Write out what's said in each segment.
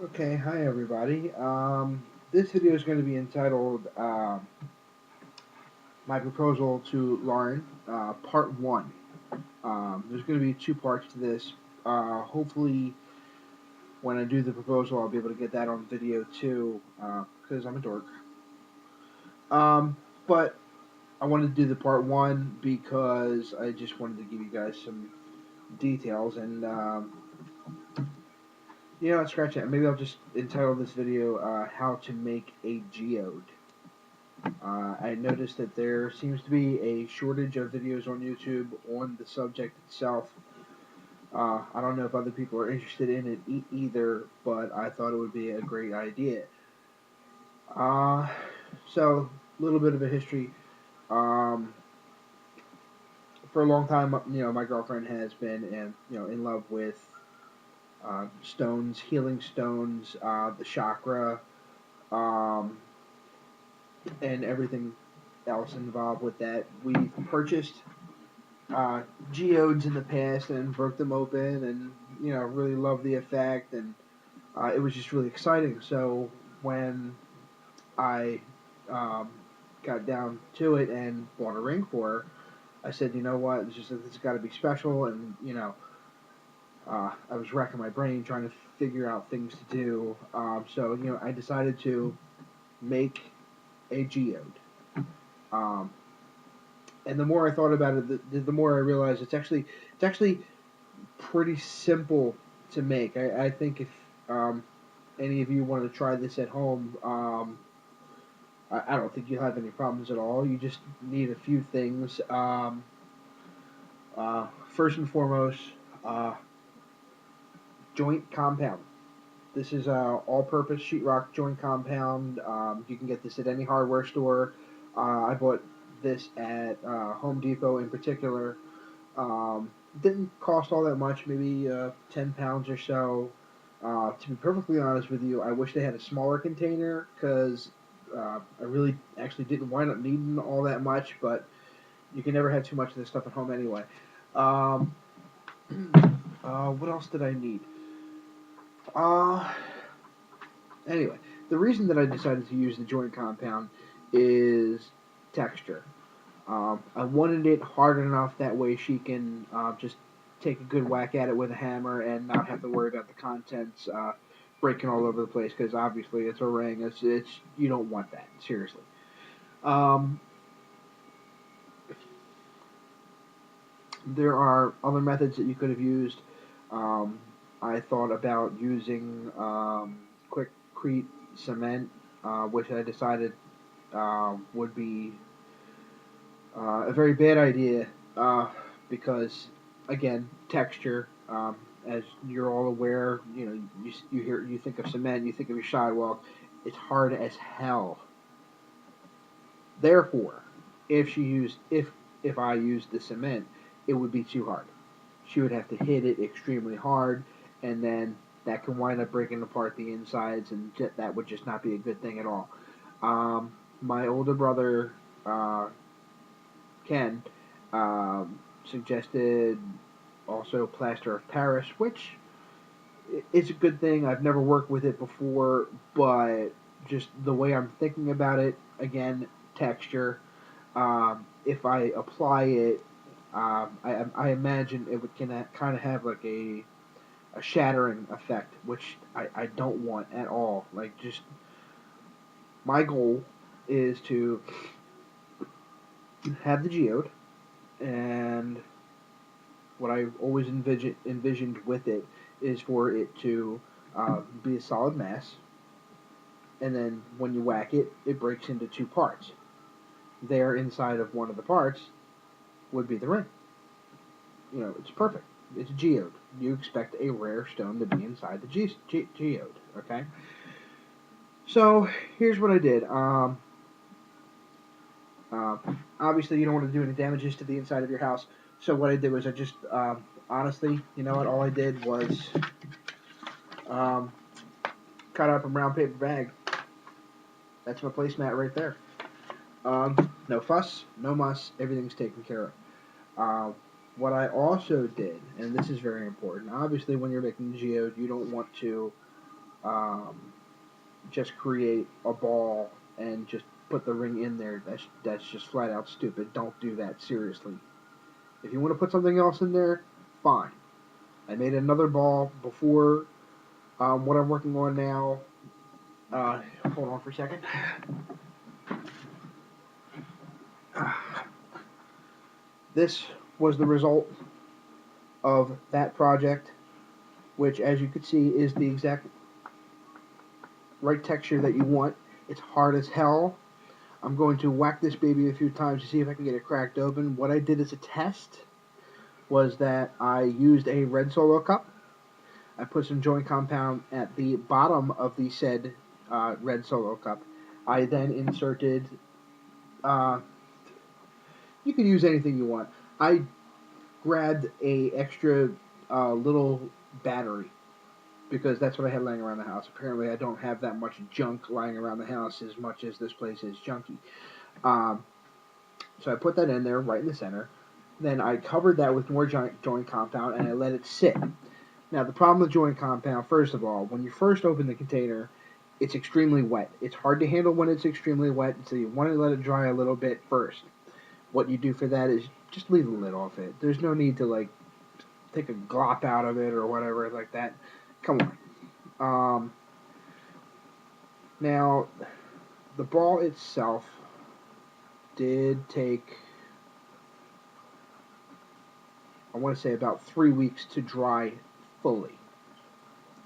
Okay, hi everybody. This video is going to be entitled My Proposal to Lauren, Part 1. There's going to be two parts to this. Hopefully, when I do the proposal, I'll be able to get that on video too, because I'm a dork. But I wanted to do the Part 1 because I just wanted to give you guys some details and, scratch that. Maybe I'll just entitle this video How to Make a Geode. I noticed that there seems to be a shortage of videos on YouTube on the subject itself. I don't know if other people are interested in it either, but I thought it would be a great idea. Uh, so, a little bit of a history. Um, for a long time, my girlfriend has been in love with stones, healing stones, the chakra, um, and everything else involved with that. We've purchased uh, geodes in the past and broke them open and really loved the effect, and it was just really exciting. So when I um, got down to it and bought a ring for her, I said, you know what, it's got to be special, and I was racking my brain trying to figure out things to do. So I decided to make a geode. Um, and the more I thought about it, the more I realized it's actually pretty simple to make. I think if any of you want to try this at home, I don't think you'll have any problems at all. You just need a few things. First and foremost, uh, joint compound. This is all-purpose sheetrock joint compound. You can get this at any hardware store. I bought this at Home Depot in particular. Didn't cost all that much, maybe 10 pounds or so. To be perfectly honest with you, I wish they had a smaller container because I really actually didn't wind up needing all that much, but you can never have too much of this stuff at home anyway. Um, what else did I need? Uh, anyway, the reason that I decided to use the joint compound is texture. I wanted it hard enough that way she can just take a good whack at it with a hammer and not have to worry about the contents breaking all over the place. Because obviously it's a ring. It's you don't want that, seriously. Um, there are other methods that you could have used. Um, I thought about using quickcrete cement, which I decided would be a very bad idea because, again, texture. As you're all aware, you think of cement, you think of your sidewalk. It's hard as hell. Therefore, if I used the cement, it would be too hard. She would have to hit it extremely hard, and then that can wind up breaking apart the insides, and that would just not be a good thing at all. My older brother Ken suggested also plaster of Paris, which is a good thing. I've never worked with it before, but just the way I'm thinking about it, again, texture. If I apply it, I imagine it would kind of have like a shattering effect, which I don't want at all. Like, just my goal is to have the geode, and what I always envisioned with it is for it to be a solid mass, and then when you whack it, it breaks into two parts. There, inside of one of the parts, would be the ring. It's perfect. It's a geode. You expect a rare stone to be inside the geode, okay? So here's what I did. Uh, Obviously, you don't want to do any damages to the inside of your house. So what I did was I just, honestly, you know what? All I did was um, cut up a brown paper bag. That's my placemat right there. No fuss, no muss. Everything's taken care of. Uh, what I also did, and this is very important. Obviously, when you're making geode, you don't want to um, just create a ball and just put the ring in there. That's just flat out stupid. Don't do that, seriously. If you want to put something else in there, fine. I made another ball before what I'm working on now. Hold on for a second. This was the result of that project, which, as you can see, is the exact right texture that you want. It's hard as hell. I'm going to whack this baby a few times to see if I can get it cracked open. What I did as a test was that I used a red Solo cup. I put some joint compound at the bottom of the said red Solo cup. I then inserted, you can use anything you want. I grabbed a extra little battery because that's what I had laying around the house. Apparently I don't have that much junk lying around the house as much as this place is junky. Um, so I put that in there right in the center. Then I covered that with more joint compound and I let it sit. Now the problem with joint compound, first of all, when you first open the container, it's extremely wet. It's hard to handle when it's extremely wet, so you want to let it dry a little bit first. What you do for that is just leave the lid off it. There's no need to like take a glop out of it or whatever like that. Come on. Now, the ball itself did take, I want to say, about 3 weeks to dry fully.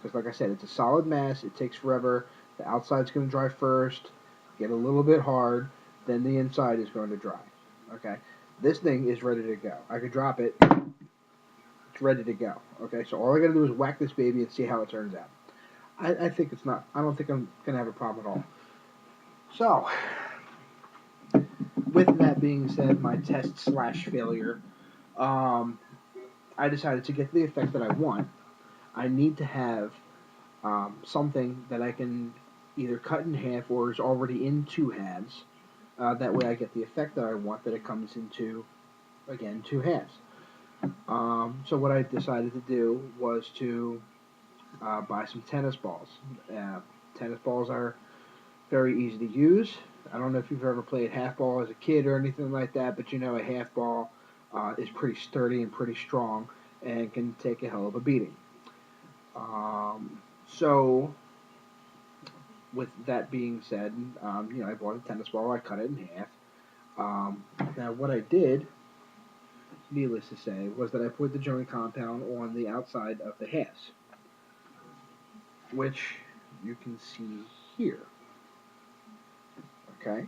Because like I said, it's a solid mass. It takes forever. The outside's going to dry first, get a little bit hard, then the inside is going to dry. Okay? This thing is ready to go. I could drop it. It's ready to go. Okay? So all I got to do is whack this baby and see how it turns out. I think it's not. I don't think I'm going to have a problem at all. So, with that being said, my test / failure, I decided to get the effect that I want. I need to have something that I can either cut in half or is already in 2 halves. That way I get the effect that I want, that it comes into, again, 2 halves. So what I decided to do was to buy some tennis balls. Tennis balls are very easy to use. I don't know if you've ever played half ball as a kid or anything like that, but you know a half ball is pretty sturdy and pretty strong and can take a hell of a beating. So, with that being said, I bought a tennis ball. I cut it in half. Now, what I did, needless to say, was that I put the joint compound on the outside of the halves, which you can see here. Okay.